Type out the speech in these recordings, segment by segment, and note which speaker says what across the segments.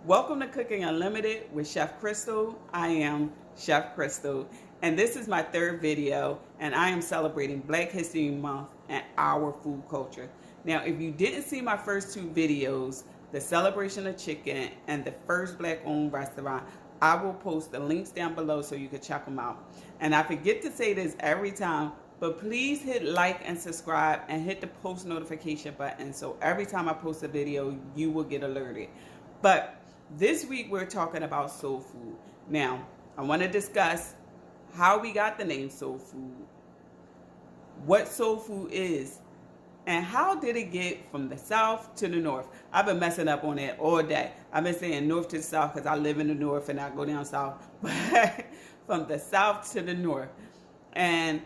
Speaker 1: Welcome to Cooking Unlimited with Chef Crystal. I am Chef Crystal, and this is my third video, and I am celebrating Black History Month and our food culture. Now, if you didn't see my first two videos, the celebration of chicken and the first Black-owned restaurant, I will post the links down below so you can check them out. And I forget to say this every time, but please hit like and subscribe and hit the post notification button so every time I post a video, you will get alerted. But this week we're talking about soul food. Now, I want to discuss how we got the name soul food, what soul food is, and how did it get from the south to the north. I've been messing up on that all day. I've been saying north to the south because I live in the north and I go down south, but from the south to the north. And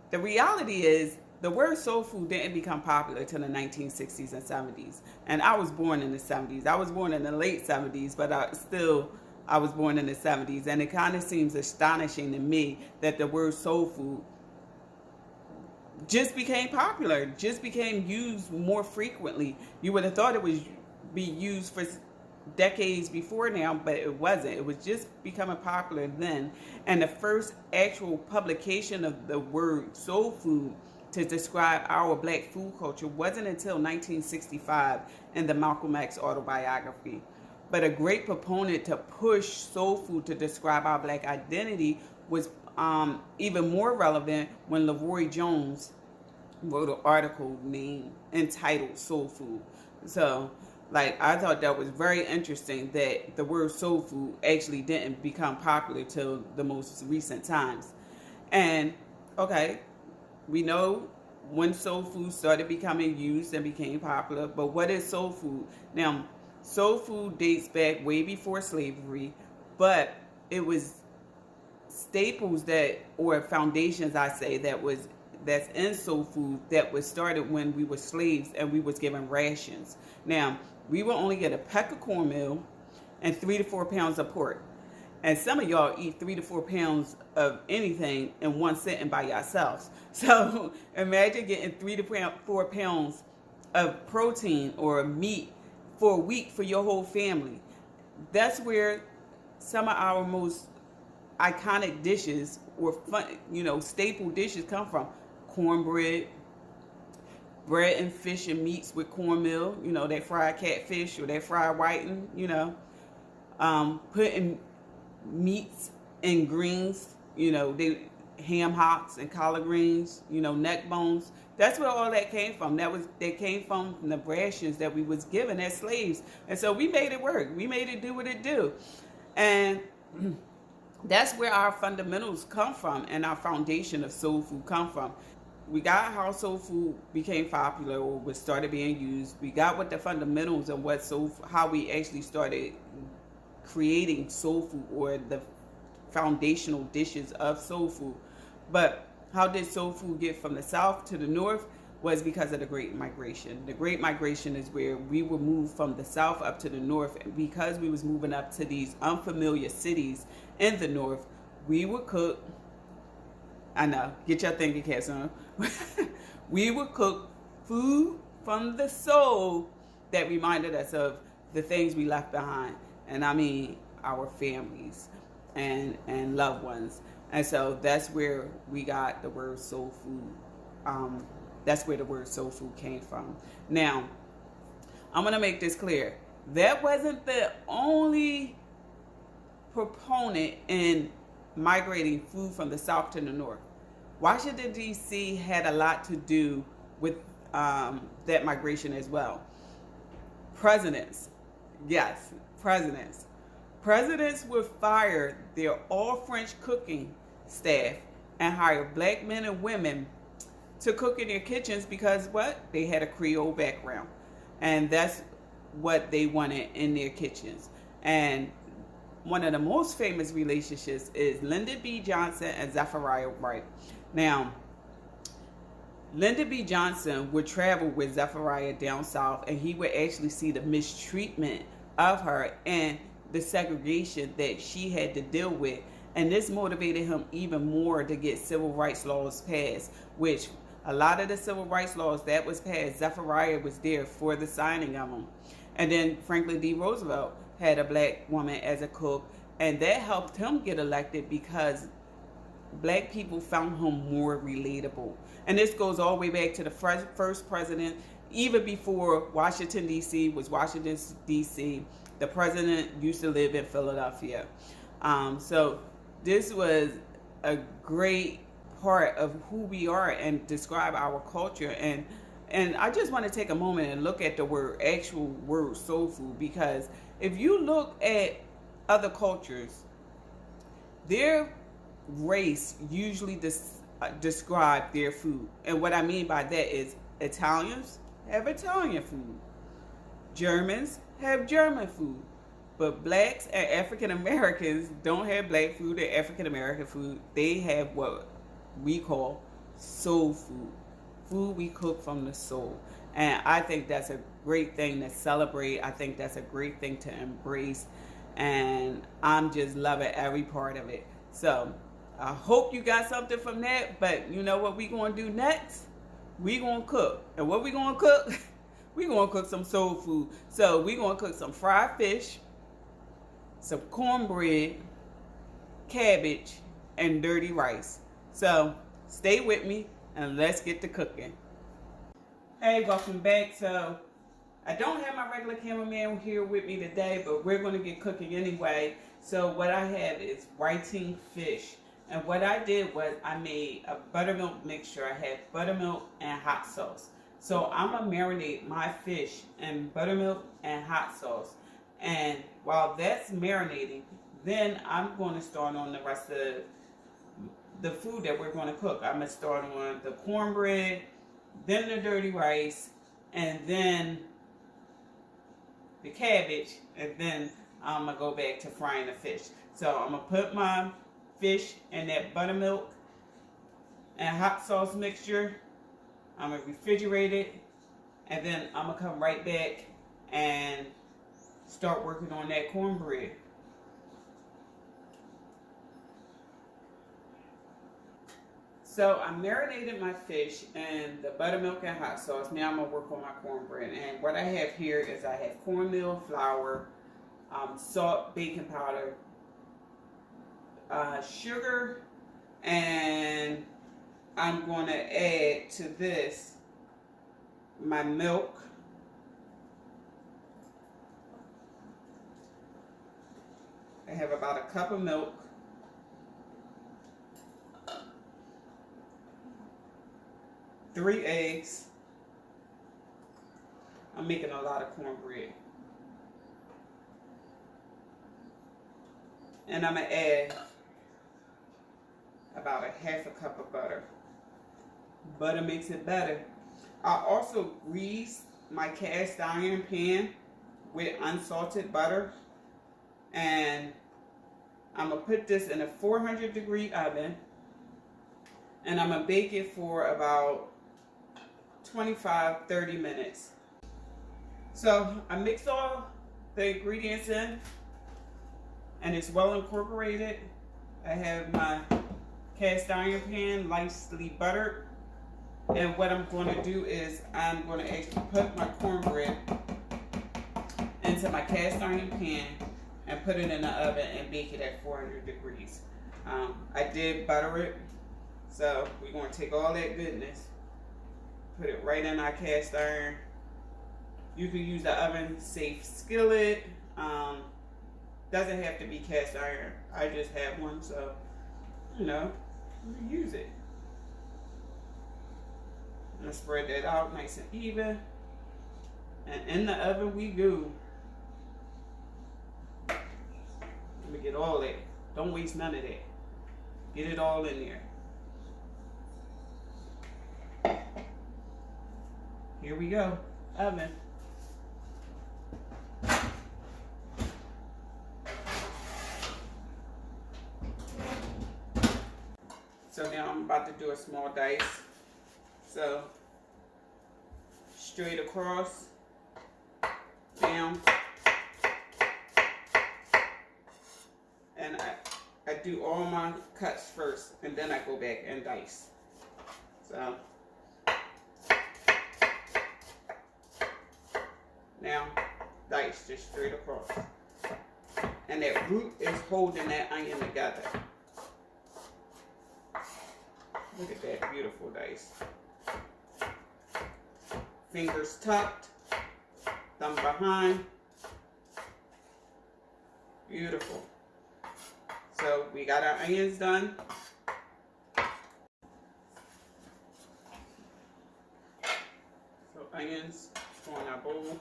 Speaker 1: the reality is, the word soul food didn't become popular until the 1960s and 70s. And I was born in the 70s. I was born in the late 70s, but I was born in the 70s. And it kind of seems astonishing to me that the word soul food just became popular, just became used more frequently. You would have thought it would be used for decades before now, but it wasn't. It was just becoming popular then. And the first actual publication of the word soul food to describe our Black food culture wasn't until 1965 in the Malcolm X autobiography. But a great proponent to push soul food to describe our Black identity was even more relevant when LeRoy Jones wrote an article entitled Soul Food. So, I thought that was very interesting that the word soul food actually didn't become popular till the most recent times. And, okay, we know when soul food started becoming used and became popular, but what is soul food? Now, soul food dates back way before slavery, but it was staples or foundations, I say, that's in soul food that was started when we were slaves and we was given rations. Now, we will only get a peck of cornmeal and 3 to 4 pounds of pork. And some of y'all eat 3 to 4 pounds of anything in one sitting by yourselves. So imagine getting 3 to 4 pounds of protein or meat for a week for your whole family. That's where some of our most iconic dishes or fun, staple dishes come from. Cornbread, bread and fish and meats with cornmeal, that fried catfish or that fried whiting, putting meats and greens, they ham hocks and collard greens, neck bones. That's where all that came from. That came from the rations that we was given as slaves. And so we made it work. We made it do what it do. And that's where our fundamentals come from and our foundation of soul food come from. We got how soul food became popular or was started being used. We got what the fundamentals and how we actually started creating soul food or the foundational dishes of soul food. But how did soul food get from the south to the north? Was because of the Great Migration. The Great Migration is where we were moved from the south up to the north. And because we was moving up to these unfamiliar cities in the north, we would cook, I know, get your thinking caps on. We would cook food from the soul that reminded us of the things we left behind. And I mean our families and loved ones. And so that's where we got the word soul food. That's where the word soul food came from. Now, I'm going to make this clear. That wasn't the only proponent in migrating food from the south to the north. Washington, D.C. had a lot to do with that migration as well. Presidents, yes, presidents. Presidents would fire their all-French cooking staff and hire Black men and women to cook in their kitchens because what? They had a Creole background. And that's what they wanted in their kitchens. And one of the most famous relationships is Lyndon B. Johnson and Zepharia Wright. Now, Lyndon B. Johnson would travel with Zepharia down south, and he would actually see the mistreatment of her and the segregation that she had to deal with. And this motivated him even more to get civil rights laws passed, which a lot of the civil rights laws that was passed, Zepharia was there for the signing of them. And then Franklin D. Roosevelt had a black woman as a cook, and that helped him get elected because black people found him more relatable. And this goes all the way back to the first president, even before Washington, D.C. was Washington, D.C. The president used to live in Philadelphia. So this was a great part of who we are and describe our culture. And I just want to take a moment and look at the actual word soul food, because if you look at other cultures, their race usually describe their food. And what I mean by that is Italians have Italian food. Germans have German food. But blacks and African Americans don't have black food or African American food. They have what we call soul food. Food we cook from the soul. And I think that's a great thing to celebrate. I think that's a great thing to embrace. And I'm just loving every part of it. So I hope you got something from that. But you know what we going to do next? We going to cook. And what we going to cook? We going to cook some soul food. So we going to cook some fried fish, some cornbread, cabbage, and dirty rice. So stay with me and let's get to cooking. Hey, welcome back. So I don't have my regular cameraman here with me today, but we're going to get cooking anyway. So what I have is whiting fish. And what I did was I made a buttermilk mixture. I had buttermilk and hot sauce. So I'm going to marinate my fish in buttermilk and hot sauce. And while that's marinating, then I'm going to start on the rest of the food that we're going to cook. I'm going to start on the cornbread, then the dirty rice, and then the cabbage, and then I'm going to go back to frying the fish. So I'm going to put my fish in that buttermilk and hot sauce mixture. I'm going to refrigerate it, and then I'm going to come right back and start working on that cornbread. So I marinated my fish in the buttermilk and hot sauce. Now I'm going to work on my cornbread. And what I have here is I have cornmeal, flour, salt, baking powder, sugar, and I'm going to add to this my milk. I have about a cup of milk. Three eggs. I'm making a lot of cornbread. And I'm going to add about a half a cup of butter. Butter makes it better. I also grease my cast iron pan with unsalted butter. And I'm going to put this in a 400-degree oven. And I'm going to bake it for about 25-30 minutes. So I mix all the ingredients in, and it's well incorporated. I have my cast iron pan lightly buttered, and what I'm going to do is I'm going to actually put my cornbread into my cast iron pan and put it in the oven and bake it at 400 degrees. I did butter it, so we're going to take all that goodness, put it right in our cast iron. You can use the oven safe skillet. Doesn't have to be cast iron. I just have one, so you know, use it. I'm gonna spread that out nice and even, and in the oven we go. Let me get all that. Don't waste none of that. Get it all in there. Here we go, oven. So now I'm about to do a small dice. So straight across, down, and I do all my cuts first, and then I go back and dice. So now dice just straight across. And that root is holding that onion together. Look at that beautiful dice. Fingers tucked, thumb behind. Beautiful. So we got our onions done. So onions go in our bowl.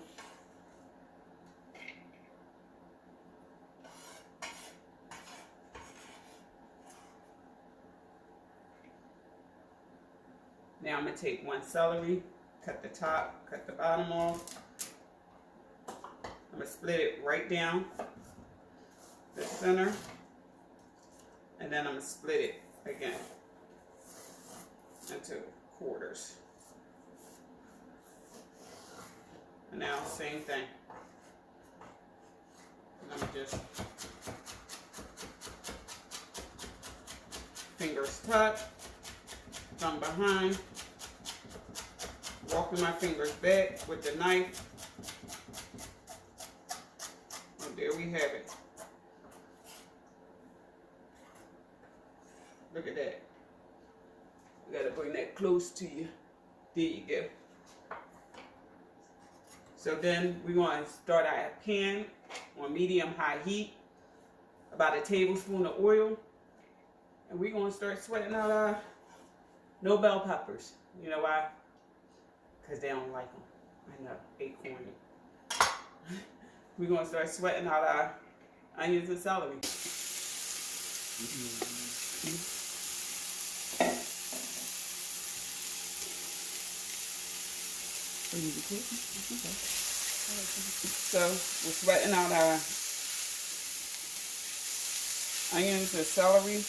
Speaker 1: Now I'm going to take one celery, cut the top, cut the bottom off. I'm going to split it right down the center. And then I'm going to split it again into quarters. And now same thing. And I'm just fingers tucked, thumb behind, walking my fingers back with the knife. And there we have it. Look at that. You gotta bring that close to you. There you go. So then we're going to start our pan on medium-high heat, about a tablespoon of oil, and we're going to start sweating out our no bell peppers. You know why? Because they don't like them. I know, they corny. We're going to start sweating out our onions and celery. So we're sweating out our onions and celery.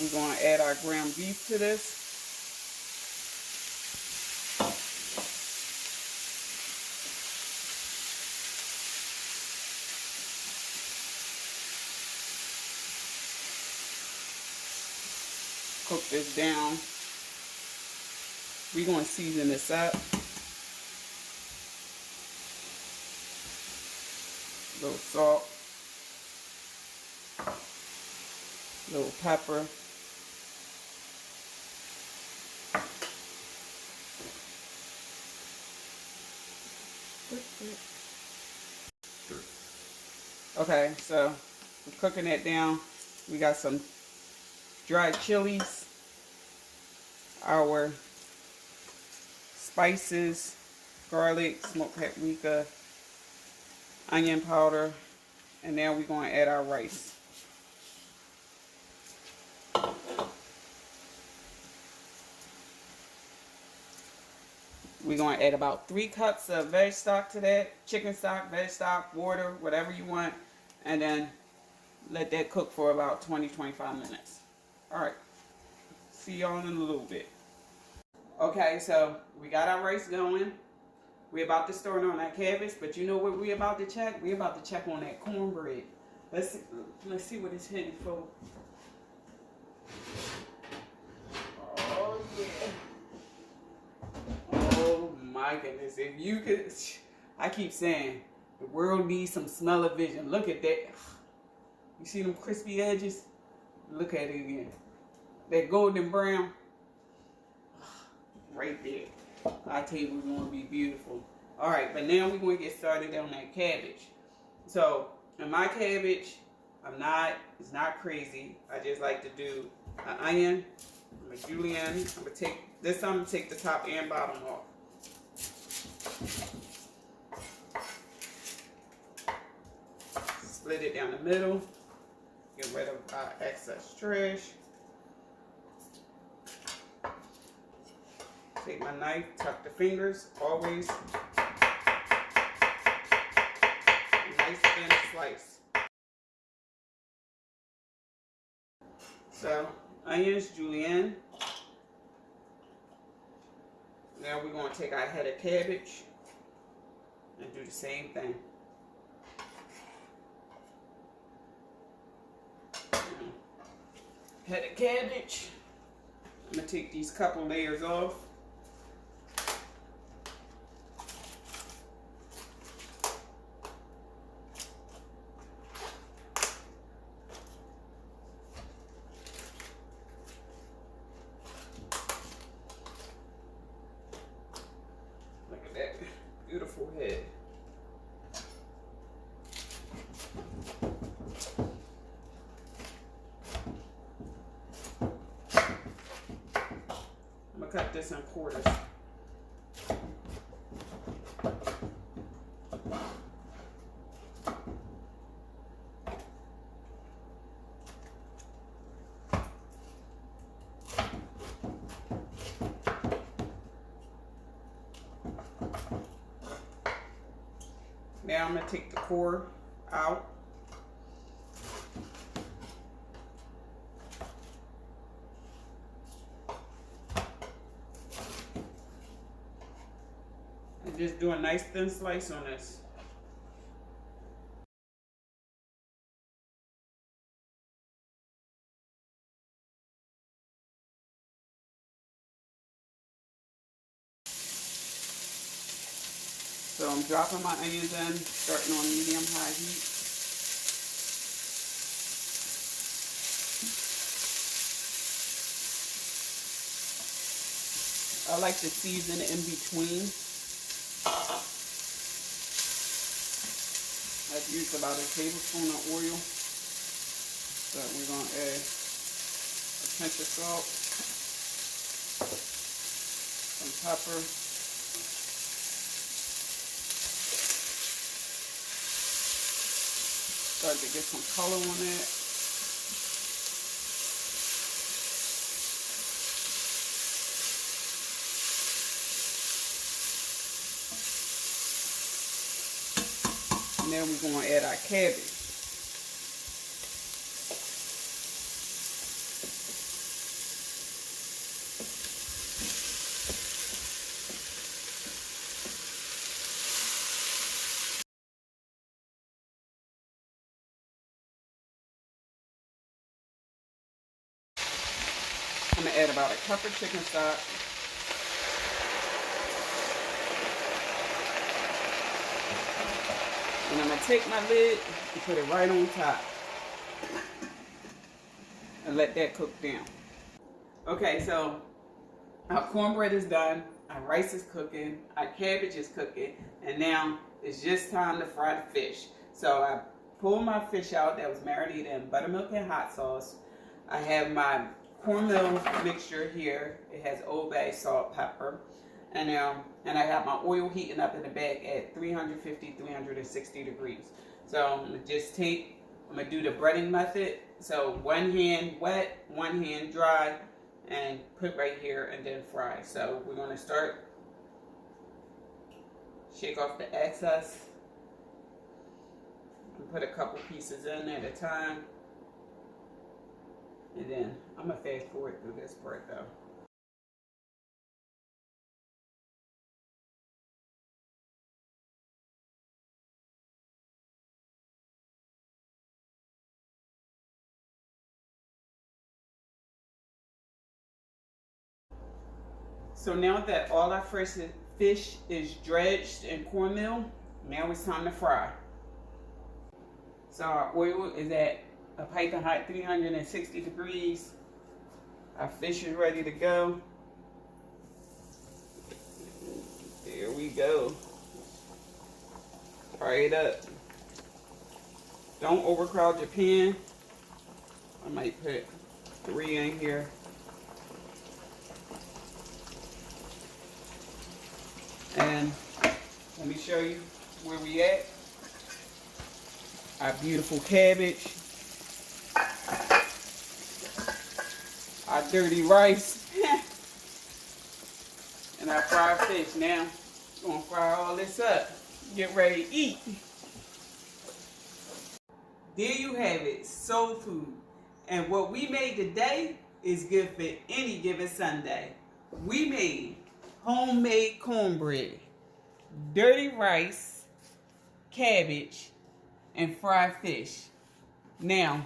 Speaker 1: We're going to add our ground beef to this. Cook this down. We're going to season this up. A little salt. A little pepper. Okay, so we're cooking that down. We got some dried chilies, our spices, garlic, smoked paprika, onion powder, and now we're going to add our rice. We're going to add about 3 cups of veg stock to that, chicken stock, veg stock, water, whatever you want, and then let that cook for about 20-25 minutes. Alright, see y'all in a little bit. Okay, so we got our rice going. We're about to start on that cabbage, but you know what we're about to check? We're about to check on that cornbread. Let's see what it's hitting for. Oh yeah. Oh my goodness. If you could, I keep saying, the world needs some smell-o-vision. Look at that. You see them crispy edges? Look at it again. That golden brown. Right there. Our table's going to be beautiful. Alright, but now we're going to get started on that cabbage. So, in my cabbage, it's not crazy. I just like to do an onion, a julienne. I'm going to take the top and bottom off. Split it down the middle. Get rid of our excess trash. Take my knife, tuck the fingers, always. Nice thin slice. So, onions, julienne. Now we're going to take our head of cabbage and do the same thing. Head of cabbage. I'm going to take these couple layers off. beautiful head. I'm gonna cut this in quarters. Now I'm going to take the core out. And just do a nice thin slice on this. So I'm dropping my onions in, starting on medium-high heat. I like to season in between. I've used about a tablespoon of oil. So we're going to add a pinch of salt, some pepper, start to get some color on it. And then we're going to add our cabbage. I'm going to add about a cup of chicken stock. And I'm going to take my lid and put it right on top. And let that cook down. Okay, so our cornbread is done. Our rice is cooking. Our cabbage is cooking. And now it's just time to fry the fish. So I pulled my fish out that was marinated in buttermilk and hot sauce. I have my cornmeal mixture here. It has Old Bay, salt, pepper. And I have my oil heating up in the bag at 350, 360 degrees. So I'm going to do the breading method. So one hand wet, one hand dry, and put right here and then fry. So we're going to start, shake off the excess, and put a couple pieces in at a time. And then I'm going to fast forward through this part though. So now that all our fish is dredged in cornmeal, now it's time to fry. So our oil is at a piping hot 360 degrees. Our fish is ready to go. There we go. Fry it up. Don't overcrowd your pan. I might put 3 in here. And let me show you where we at. Our beautiful cabbage. Our dirty rice. And our fried fish. Now, we're going to fry all this up. Get ready to eat. There you have it, soul food. And what we made today is good for any given Sunday. We made homemade cornbread, dirty rice, cabbage, and fried fish. Now,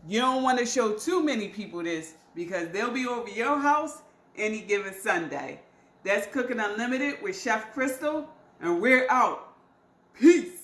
Speaker 1: you don't want to show too many people this because they'll be over your house any given Sunday. That's Cooking Unlimited with Chef Crystal, and we're out. Peace.